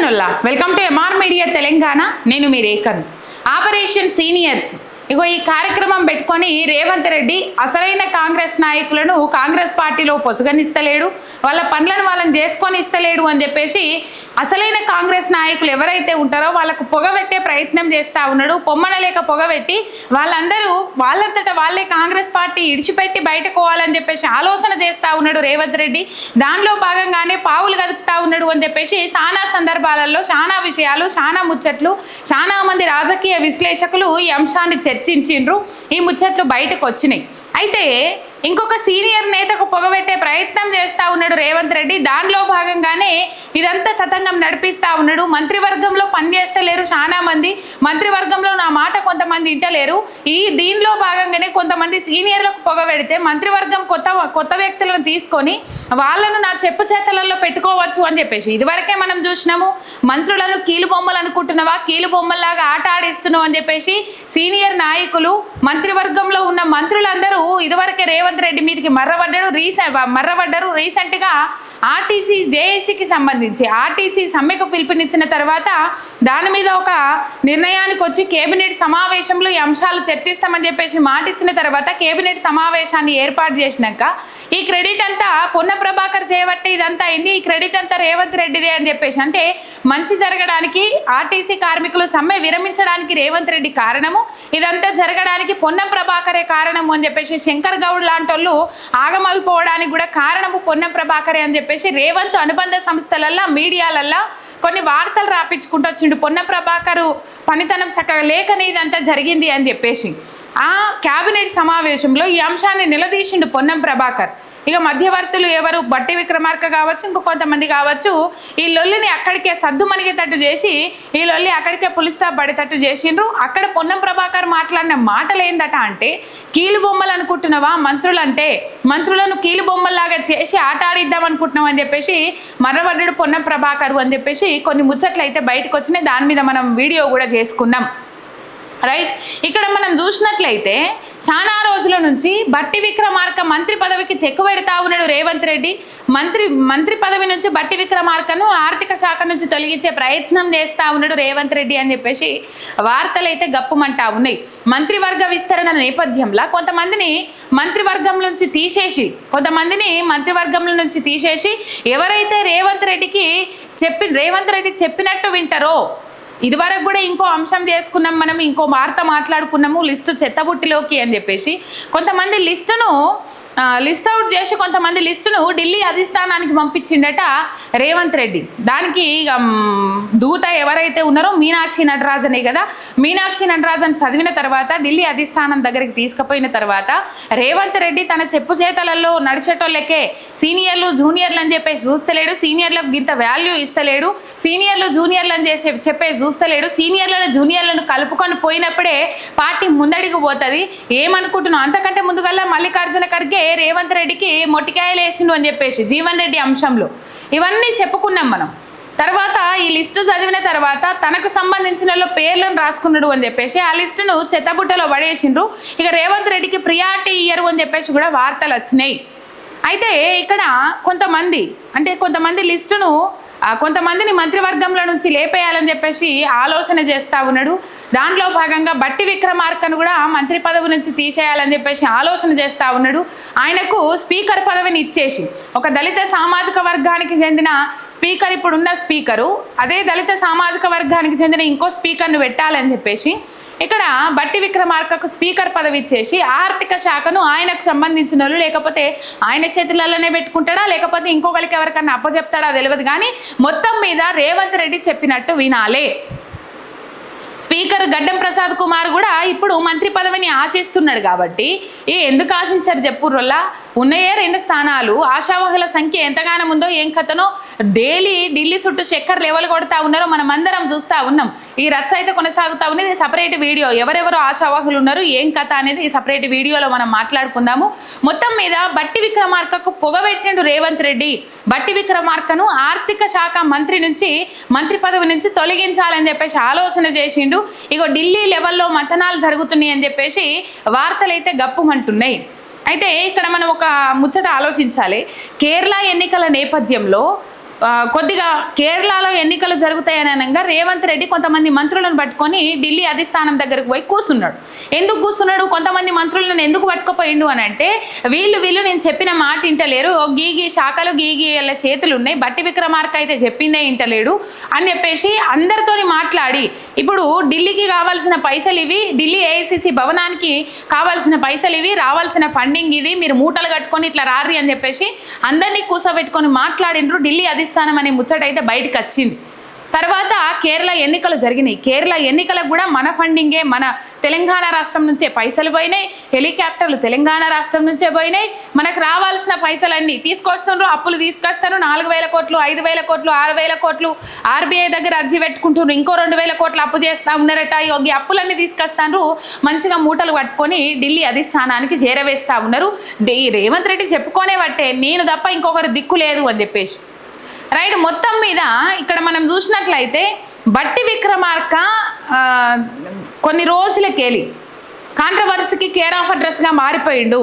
నమస్తేనుల్లా welcome to MR media Telangana. నేను మీ రేఖను. ఆపరేషన్ సీనియర్స్ ఇగో ఈ కార్యక్రమం పెట్టుకొని రేవంత్ రెడ్డి అసలైన కాంగ్రెస్ నాయకులను కాంగ్రెస్ పార్టీలో పొసగనిస్తలేడు, వాళ్ళ పనులను వాళ్ళని చేసుకొని ఇస్తలేడు అని చెప్పేసి అసలైన కాంగ్రెస్ నాయకులు ఎవరైతే ఉంటారో వాళ్ళకు పొగబెట్టే ప్రయత్నం చేస్తూ ఉన్నాడు. పొమ్మనలేక పొగబెట్టి వాళ్ళందరూ వాళ్ళంతటా వాళ్ళే కాంగ్రెస్ పార్టీ ఇడిచిపెట్టి బయటకు పోవాలని చెప్పేసి ఆలోచన చేస్తూ ఉన్నాడు రేవంత్ రెడ్డి. దానిలో భాగంగానే పావులు కదుపుతా ఉన్నాడు అని చెప్పేసి చాలా సందర్భాలలో చాలా విషయాలు, చాలా ముచ్చట్లు, చాలా మంది రాజకీయ విశ్లేషకులు ఈ అంశాన్ని చర్చించిండ్రు. ఈ ముచ్చట్లు బయటకు వచ్చినాయి. అయితే ఇంకొక సీనియర్ నేతకు పొగబెట్టే ప్రయత్నం చేస్తూ ఉన్నాడు రేవంత్ రెడ్డి. దానిలో భాగంగానే ఇదంతా తతంగం నడిపిస్తూ ఉన్నాడు. మంత్రివర్గంలో పనిచేస్తలేరు చాలా మంది, మంత్రివర్గంలో నా మాట కొంతమంది ఇంటలేరు. దీనిలో భాగంగానే కొంతమంది సీనియర్లకు పొగబెడితే మంత్రివర్గం కొత్త వ్యక్తులను తీసుకొని వాళ్ళను నా చెప్పు చేతలలో పెట్టుకోవచ్చు అని చెప్పేసి ఇదివరకే మనం చూసినాము. మంత్రులను కీలుబొమ్మలు అనుకుంటున్నావా, కీలుబొమ్మల్లాగా ఆట ఆడిస్తున్నావు అని చెప్పేసి సీనియర్ నాయకులు మంత్రివర్గంలో ఉన్న మంత్రులందరూ ఇదివరకే రేవంత్ రెడ్డి మీదకి మర్రబడ్డారు. రీసెంట్గా ఆర్టీసీ జేఏసీకి సంబంధించి ఆర్టీసీ సమ్మెకు పిలుపునిచ్చిన తర్వాత దాని మీద ఒక నిర్ణయానికి వచ్చి కేబినెట్ సమావేశంలో ఈ అంశాలు చర్చిస్తామని చెప్పేసి మాట ఇచ్చిన తర్వాత కేబినెట్ సమావేశాన్ని ఏర్పాటు చేసినాక ఈ క్రెడిట్ అంతా పొన్న ప్రభాకర్ చేయబట్టి ఇదంతా అయింది, ఈ క్రెడిట్ అంతా రేవంత్ రెడ్డిదే అని చెప్పేసి, అంటే మంచి జరగడానికి ఆర్టీసీ కార్మికులు సమ్మె విరమించడానికి రేవంత్ రెడ్డి కారణము, ఇదంతా జరగడానికి పొన్నం ప్రభాకరే కారణము అని చెప్పేసి శంకర్ గౌడ్ లాంటి వాళ్ళు ఆగమైపోవడానికి కూడా కారణము పొన్నం ప్రభాకరే అని చెప్పేసి రేవంత్ అనుబంధ సంస్థలల్లో మీడియాలల్లో కొన్ని వార్తలు రాపించుకుంటూ వచ్చిండు. పొన్నం ప్రభాకరు పనితనం చక్కగా లేకనే ఇదంతా జరిగింది అని చెప్పేసి ఆ క్యాబినెట్ సమావేశంలో ఈ అంశాన్ని నిలదీసిండు పొన్నం ప్రభాకర్. ఇక మధ్యవర్తులు ఎవరు, బట్టి విక్రమార్క కావచ్చు, ఇంకో కొంతమంది కావచ్చు, ఈ లొల్లిని అక్కడికే సద్దు మణిగేటట్టు చేసి ఈ లొల్లి అక్కడికే పులిస్తా పడేటట్టు చేసిండ్రు. అక్కడ పొన్నం ప్రభాకర్ మాట్లాడిన మాటలు ఏందట అంటే, కీలు బొమ్మలు అనుకుంటున్నావా మంత్రులంటే, మంత్రులను కీలు బొమ్మల్లాగా చేసి ఆట ఆడిద్దాం అనుకుంటున్నాం అని చెప్పేసి మర్రబడ్డాడు పొన్నం ప్రభాకర్ అని చెప్పేసి కొన్ని ముచ్చట్లు అయితే బయటకు వచ్చినాయి. దాని మీద మనం వీడియో కూడా చేసుకుందాం. రైట్, ఇక్కడ మనం చూసినట్లయితే చాలా రోజుల నుంచి బట్టి విక్రమార్క మంత్రి పదవికి చెక్కు పెడతా ఉన్నాడు రేవంత్ రెడ్డి. మంత్రి పదవి నుంచి బట్టి విక్రమార్కను ఆర్థిక శాఖ నుంచి తొలగించే ప్రయత్నం చేస్తూ ఉన్నాడు రేవంత్ రెడ్డి అని చెప్పేసి వార్తలు అయితే గప్పుమంటా ఉన్నాయి. మంత్రివర్గ విస్తరణ నేపథ్యంలో కొంతమందిని మంత్రివర్గం నుంచి తీసేసి ఎవరైతే రేవంత్ రెడ్డి చెప్పినట్టు వింటారో, ఇదివరకు కూడా ఇంకో అంశం చేసుకున్నాం మనం, ఇంకో వార్త మాట్లాడుకున్నాము లిస్టు చెత్తబుట్టిలోకి అని చెప్పేసి కొంతమంది లిస్ట్ అవుట్ చేసి కొంతమంది లిస్టును ఢిల్లీ అధిష్టానానికి పంపించిండట రేవంత్ రెడ్డి. దానికి దూత ఎవరైతే ఉన్నారో మీనాక్షి నటరాజనే కదా. మీనాక్షి నటరాజన్ చదివిన తర్వాత ఢిల్లీ అధిష్టానం దగ్గరికి తీసుకుపోయిన తర్వాత రేవంత్ రెడ్డి తన చెప్పు చేతలలో నడిచేటోళ్ళకే సీనియర్లు జూనియర్లు అని చెప్పేసి చూస్తలేడు, సీనియర్లకు ఇంత వాల్యూ ఇస్తలేడు, సీనియర్లు జూనియర్లు అని చెప్పేసి చూస్తలేడు. సీనియర్లను జూనియర్లను కలుపుకొని పోయినప్పుడే పార్టీ ముందడికి పోతుంది. ఏమనుకుంటున్నాం, అంతకంటే ముందుగల్లా మల్లికార్జున ఖర్గే రేవంత్ రెడ్డికి మొట్టికాయలు వేసిండు అని చెప్పేసి జీవన్ రెడ్డి అంశంలో ఇవన్నీ చెప్పుకున్నాం మనం. తర్వాత ఈ లిస్టు చదివిన తర్వాత తనకు సంబంధించిన పేర్లను రాసుకున్నాడు అని చెప్పేసి ఆ లిస్టును చెత్తబుట్టలో పడేసిండ్రు. ఇక రేవంత్ రెడ్డికి ప్రియారిటీ ఇయ్యరు అని చెప్పేసి కూడా వార్తలు వచ్చినాయి. అయితే ఇక్కడ కొంతమంది లిస్టును కొంతమందిని మంత్రివర్గంలో నుంచి లేపేయాలని చెప్పేసి ఆలోచన చేస్తూ ఉన్నాడు. దాంట్లో భాగంగా బట్టి విక్రమార్కను కూడా మంత్రి పదవి నుంచి తీసేయాలని చెప్పేసి ఆలోచన చేస్తూ ఉన్నాడు. ఆయనకు స్పీకర్ పదవిని ఇచ్చేసి ఒక దళిత సామాజిక వర్గానికి చెందిన స్పీకర్, ఇప్పుడున్న స్పీకరు అదే దళిత సామాజిక వర్గానికి చెందిన ఇంకో స్పీకర్ను పెట్టాలని చెప్పేసి ఇక్కడ బట్టి విక్రమార్కకు స్పీకర్ పదవి ఇచ్చేసి ఆర్థిక శాఖను ఆయనకు సంబంధించిన వాళ్ళు లేకపోతే ఆయన చేతులలోనే పెట్టుకుంటాడా లేకపోతే ఇంకొకరికి ఎవరికన్నా అప్పచెప్తాడా తెలియదు, కానీ మొత్తం మీద రేవంత్ రెడ్డి చెప్పినట్టు వినాలే. స్పీకర్ గడ్డం ప్రసాద్ కుమార్ కూడా ఇప్పుడు మంత్రి పదవిని ఆశిస్తున్నాడు కాబట్టి ఎందుకు ఆశించారు చెప్పుర్రల్లా, ఉన్నాయే 2 స్థానాలు, ఆశావహుల సంఖ్య ఎంతగానో ఉందో ఏం కథనో డైలీ ఢిల్లీ చుట్టూ చక్కర్ లెవెల్ కొడతా ఉన్నారో మనం అందరం చూస్తూ ఉన్నాం. ఈ రచ్చ అయితే కొనసాగుతూ ఉన్నది. సపరేట్ వీడియో ఎవరెవరు ఆశావహులు ఉన్నారు ఏం కథ అనేది ఈ సపరేట్ వీడియోలో మనం మాట్లాడుకుందాము. మొత్తం మీద బట్టి విక్రమార్కకు పొగబెట్టిండు రేవంత్ రెడ్డి. బట్టి విక్రమార్కను ఆర్థిక శాఖ మంత్రి పదవి నుంచి తొలగించాలని చెప్పేసి ఆలోచన చేసిండు. ఇగో ఢిల్లీ లెవెల్లో మతనాలు జరుగుతున్నాయి అని చెప్పేసి వార్తలు అయితే గప్పుమంటున్నాయి. అయితే ఇక్కడ మనం ఒక ముచ్చట ఆలోచించాలి. కేరళ ఎన్నికల నేపథ్యంలో కొద్దిగా కేరళలో ఎన్నికలు జరుగుతాయని అనగా రేవంత్ రెడ్డి కొంతమంది మంత్రులను పట్టుకొని ఢిల్లీ అధిష్టానం దగ్గరకు పోయి కూర్చున్నాడు. ఎందుకు కూర్చున్నాడు? కొంతమంది మంత్రులను ఎందుకు పట్టుకుపోయిండు అని అంటే వీళ్ళు నేను చెప్పిన మాట ఇంటలేరు, గీగి శాఖలు గీగి వాళ్ళ చేతులు ఉన్నాయి, బట్టి విక్రమార్క అయితే చెప్పిందే ఇంటలేడు అని చెప్పేసి అందరితోని మాట్లాడి ఇప్పుడు ఢిల్లీకి కావాల్సిన పైసలు ఇవి, ఢిల్లీ ఏఐసిసి భవనానికి కావాల్సిన పైసలు ఇవి, రావాల్సిన ఫండింగ్ ఇది, మీరు మూటలు కట్టుకొని ఇట్లా రారి అని చెప్పేసి అందరినీ కూర్చోబెట్టుకొని మాట్లాడినరు. ఢిల్లీ అధిష్టానం అనే ముచ్చట అయితే బయటకు వచ్చింది. తర్వాత కేరళ ఎన్నికలు జరిగినాయి. కేరళ ఎన్నికలకు కూడా మన ఫండింగే, మన తెలంగాణ రాష్ట్రం నుంచే పైసలు పోయినాయి, హెలికాప్టర్లు తెలంగాణ రాష్ట్రం నుంచే పోయినాయి, మనకు రావాల్సిన పైసలన్నీ తీసుకొస్తున్నారు, అప్పులు తీసుకొస్తారు, 4,000 కోట్లు 5,000 కోట్లు 6,000 కోట్లు ఆర్బీఐ దగ్గర అర్జీ పెట్టుకుంటున్నారు, ఇంకో 2,000 కోట్లు అప్పు చేస్తా ఉన్నారట. ఈ అప్పులన్నీ తీసుకొస్తారు, మంచిగా మూటలు పట్టుకొని ఢిల్లీ అధిష్టానానికి చేరవేస్తా ఉన్నారు. రేవంత్ రెడ్డి చెప్పుకోనే పట్టే నేను తప్ప ఇంకొకరు దిక్కు లేదు అని చెప్పేసి రైట్. మొత్తం మీద ఇక్కడ మనం చూసినట్లయితే బట్టి విక్రమార్క కొన్ని రోజులకెళ్ళి కాంట్రవర్సీకి కేర్ ఆఫ్ అడ్రస్గా మారిపోయిండు.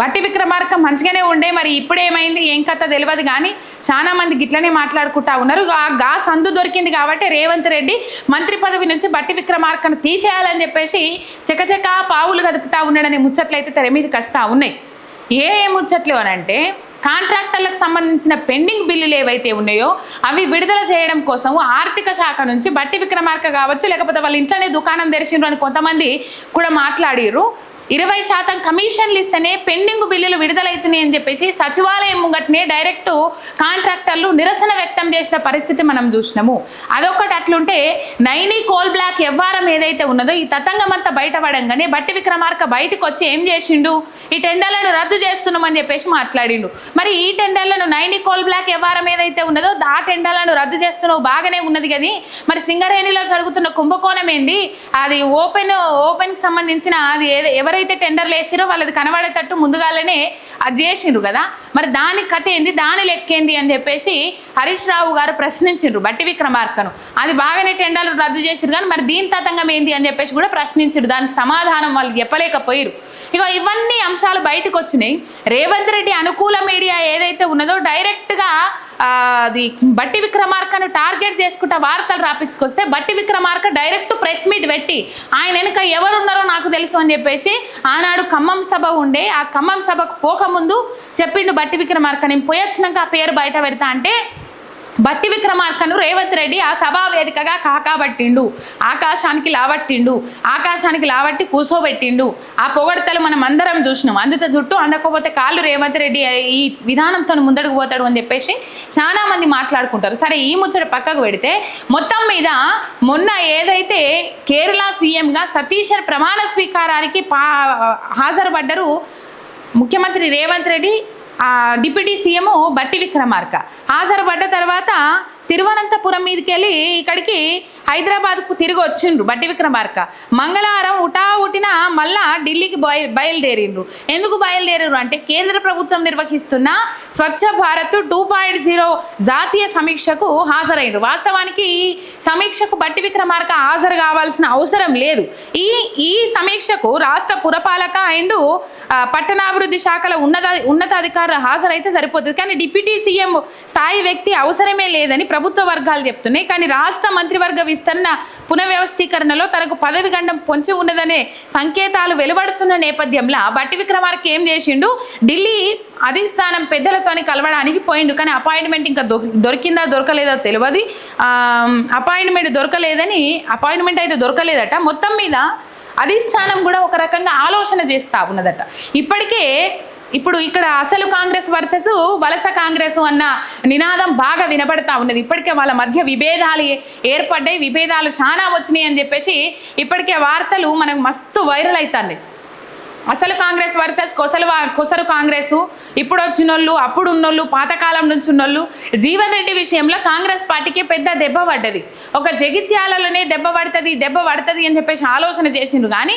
బట్టి విక్రమార్క మంచిగానే ఉండే, మరి ఇప్పుడేమైంది ఏం కథ తెలియదు కానీ చాలా మంది గిట్లనే మాట్లాడుకుంటా ఉన్నారు. గా సందు దొరికింది కాబట్టి రేవంత్ రెడ్డి మంత్రి పదవి నుంచి బట్టి విక్రమార్కను తీసేయాలని చెప్పేసి చకచకా పావులు కదుపుతా ఉన్నాడనే ముచ్చట్లయితే తెర మీదకి వస్తూ ఉన్నాయి. ఏ ముచ్చట్లు అని అంటే కాంట్రాక్టర్లకు సంబంధించిన పెండింగ్ బిల్లులు ఏవైతే ఉన్నాయో అవి విడుదల చేయడం కోసం ఆర్థిక శాఖ నుంచి బట్టి విక్రమార్క కావచ్చు, లేకపోతే వాళ్ళ ఇంట్లోనే దుకాణం తెరిచిండ్రు అని కొంతమంది కూడా మాట్లాడిర్రు. 20% కమిషన్లు ఇస్తేనే పెండింగ్ బిల్లులు విడుదలవుతున్నాయి అని చెప్పేసి సచివాలయం ముంగట్నే డైరెక్ట్ కాంట్రాక్టర్లు నిరసన వ్యక్తం చేసిన పరిస్థితి మనం చూసినాము. అదొక్కటి అట్లుంటే నైని కోల్ బ్లాక్ వ్యవహారం ఏదైతే ఉన్నదో ఈ తతంగం అంతా బయటపడంగానే బట్టి విక్రమార్క బయటకు వచ్చి ఏం చేసిండు, ఈ టెండర్లను రద్దు చేస్తున్నామని చెప్పేసి మాట్లాడిండు. మరి ఈ టెండర్లను నైని కోల్ బ్లాక్ వ్యవహారం ఏదైతే ఉన్నదో ఆ టెండర్లను రద్దు చేస్తున్నావు బాగానే ఉన్నది కానీ మరి సింగరేణిలో జరుగుతున్న కుంభకోణం ఏంది, అది ఓపెన్కి సంబంధించిన అది ఎవరైతే టెండర్లు వేసిరో వాళ్ళది కనబడేటట్టు ముందుగానే అది చేసిండ్రు కదా, మరి దాని కథ ఏంది, దాని లెక్కేంది అని చెప్పేసి హరీష్ రావు గారు ప్రశ్నించిండ్రు బట్టి విక్రమార్కను. అది బాగానే టెండర్లు రద్దు చేసిరు కానీ మరి దీని తతంగం ఏంది అని చెప్పేసి కూడా ప్రశ్నించారు. దానికి సమాధానం వాళ్ళు చెప్పలేకపోయారు. ఇక ఇవన్నీ అంశాలు బయటకు వచ్చినాయి. రేవంత్ రెడ్డి అనుకూల మీడియా ఏదైతే ఉన్నదో డైరెక్ట్గా అది బట్టి విక్రమార్కను టార్గెట్ చేసుకుంటా వార్తలు రాపించుకొస్తే బట్టి విక్రమార్క డైరెక్ట్ ప్రెస్ మీట్ పెట్టి ఆయన వెనుక ఎవరున్నారో నాకు తెలుసు అని చెప్పేసి ఆనాడు ఖమ్మం సభ ఉండే, ఆ ఖమ్మం సభకు పోకముందు చెప్పిండు బట్టి విక్రమార్క నేను పోయొచ్చినాక ఆ పేరు బయట పెడతా అంటే బట్టి విక్రమార్కను రేవంత్ రెడ్డి ఆ సభా వేదికగా కాకాబట్టిండు, ఆకాశానికి లావట్టి కూసోబెట్టిండు. ఆ పొగడతలు మనం అందరం చూసినాం. అందుతో జుట్టు అందకపోతే కాళ్ళు రేవంత్ రెడ్డి ఈ విధానంతో ముందడుగు పోతాడు అని చెప్పేసి చాలా మంది మాట్లాడుకుంటారు. సరే ఈ ముచ్చట పక్కకు పెడితే మొత్తం మీద మొన్న ఏదైతే కేరళ సీఎంగా సతీశన్ ప్రమాణ స్వీకారానికి హాజరుపడ్డారు ముఖ్యమంత్రి రేవంత్ రెడ్డి, డిప్యూటీ సీఎం బట్టి విక్రమార్క హాజరుపడ్డ తర్వాత తిరువనంతపురం మీదకి వెళ్ళి ఇక్కడికి హైదరాబాద్కు తిరిగి వచ్చిండ్రు బట్టి విక్రమార్క. మంగళవారం ఉటిన మళ్ళా ఢిల్లీకి బయలుదేరిండ్రు. ఎందుకు బయలుదేరారు అంటే కేంద్ర ప్రభుత్వం నిర్వహిస్తున్న స్వచ్ఛ భారత్ 2.0 జాతీయ సమీక్షకు హాజరైండ్రు. వాస్తవానికి సమీక్షకు బట్టి విక్రమార్క హాజరు కావాల్సిన అవసరం లేదు. ఈ సమీక్షకు రాష్ట్ర పురపాలక అండ్ పట్టణాభివృద్ధి శాఖల ఉన్నతాధికారులు హాజరైతే సరిపోతుంది. కానీ డిప్యూటీ సీఎం స్థాయి వ్యక్తి అవసరమే లేదని ప్రభుత్వ వర్గాలు చెప్తున్నాయి. కానీ రాష్ట్ర మంత్రివర్గ విస్తరణ పునఃవ్యవస్థీకరణలో తనకు పదవి గండం పొంచి ఉన్నదనే సంకేతాలు వెలువడుతున్న నేపథ్యంలో బట్టి విక్రమార్క ఏం చేసిండు, ఢిల్లీ అధిష్టానం పెద్దలతోని కలవడానికి పోయిండు. కానీ అపాయింట్మెంట్ ఇంకా దొరికిందా దొరకలేదో తెలియదు. అపాయింట్మెంట్ అయితే దొరకలేదట. మొత్తం మీద అధిష్టానం కూడా ఒక రకంగా ఆలోచన చేస్తూ ఉన్నదట. ఇప్పుడు ఇక్కడ అసలు కాంగ్రెస్ వర్సెస్ వలస కాంగ్రెస్ అన్న నినాదం బాగా వినపడతా ఉన్నది. ఇప్పటికే వాళ్ళ మధ్య విభేదాలు ఏర్పడ్డాయి, విభేదాలు చాలా వచ్చినాయి అని చెప్పేసి ఇప్పటికే వార్తలు మనకు మస్తు వైరల్ అవుతాయి. అసలు కాంగ్రెస్ వర్సెస్ కొసరు కాంగ్రెస్, ఇప్పుడు వచ్చినోళ్ళు అప్పుడు ఉన్నోళ్ళు పాతకాలం నుంచి ఉన్నోళ్ళు. జీవన్ రెడ్డి విషయంలో కాంగ్రెస్ పార్టీకి పెద్ద దెబ్బ పడ్డది. ఒక జగిత్యాలలోనే దెబ్బ పడుతుంది అని చెప్పేసి ఆలోచన చేసిండ్రు. కానీ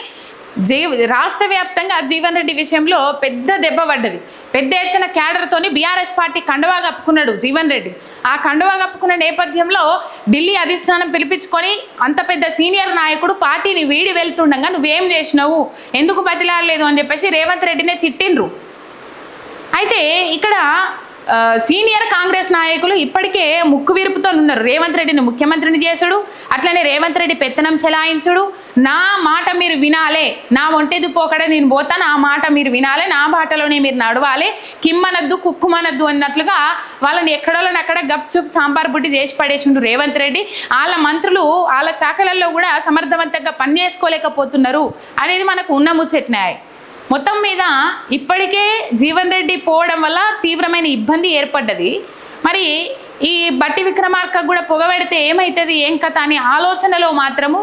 రాష్ట్ర వ్యాప్తంగా జీవన్ రెడ్డి విషయంలో పెద్ద దెబ్బ పడ్డది. పెద్ద ఎత్తున క్యాడర్తోని బీఆర్ఎస్ పార్టీ కండువా కప్పుకున్నాడు జీవన్ రెడ్డి. ఆ కండువా కప్పుకున్న నేపథ్యంలో ఢిల్లీ అధిష్టానం పిలిపించుకొని అంత పెద్ద సీనియర్ నాయకుడు పార్టీని వీడి వెళ్తుండగా నువ్వేం చేసినావు, ఎందుకు బతిలాడలేదు అని చెప్పేసి రేవంత్ రెడ్డినే తిట్టిండ్రు. అయితే ఇక్కడ సీనియర్ కాంగ్రెస్ నాయకులు ఇప్పటికే ముక్కు విరుపుతో ఉన్నారు. రేవంత్ రెడ్డిని ముఖ్యమంత్రిని చేసుడు, అట్లనే రేవంత్ రెడ్డి పెత్తనం చెలాయించుడు, నా మాట మీరు వినాలే, నా ఒంటెది పోకడ నేను పోతాను, ఆ మాట మీరు వినాలే, నా బాటలోనే మీరు నడవాలి, కిమ్మనద్దు కుక్కుమనద్దు అన్నట్లుగా వాళ్ళని ఎక్కడోళ్ళని అక్కడ గప్చుప్ సాంబార్ బుడ్డి చేసి పడేసిండు రేవంత్ రెడ్డి. వాళ్ళ మంత్రులు వాళ్ళ శాఖలలో కూడా సమర్థవంతంగా పనిచేసుకోలేకపోతున్నారు అనేది మనకు ఉన్న ముచ్చట్నాయి. మొత్తం మీద ఇప్పటికే జీవన్ రెడ్డి పోవడం వల్ల తీవ్రమైన ఇబ్బంది ఏర్పడ్డది. మరి ఈ బట్టి విక్రమార్క కూడా పొగబెడితే ఏమవుతుంది ఏం కథ అని ఆలోచనలో మాత్రము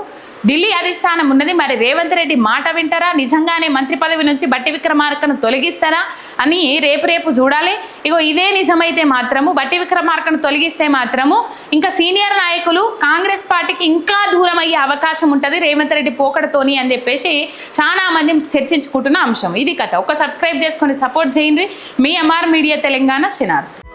ఢిల్లీ అధిష్టానం ఉన్నది. మరి రేవంత్ రెడ్డి మాట వింటారా, నిజంగానే మంత్రి పదవి నుంచి బట్టి విక్రమార్కను తొలగిస్తారా అని రేపు చూడాలి. ఇగో ఇదే నిజమైతే మాత్రము బట్టి విక్రమార్కను తొలగిస్తే మాత్రము ఇంకా సీనియర్ నాయకులు కాంగ్రెస్ పార్టీకి ఇంకా దూరం అయ్యే అవకాశం ఉంటుంది రేవంత్ రెడ్డి పోకడతోని అని చెప్పేసి చాలా మంది చర్చించుకుంటున్న అంశం. ఇది కథ. ఒక సబ్స్క్రైబ్ చేసుకొని సపోర్ట్ చేయండి. మీ ఎంఆర్ మీడియా తెలంగాణ శనార్థ్.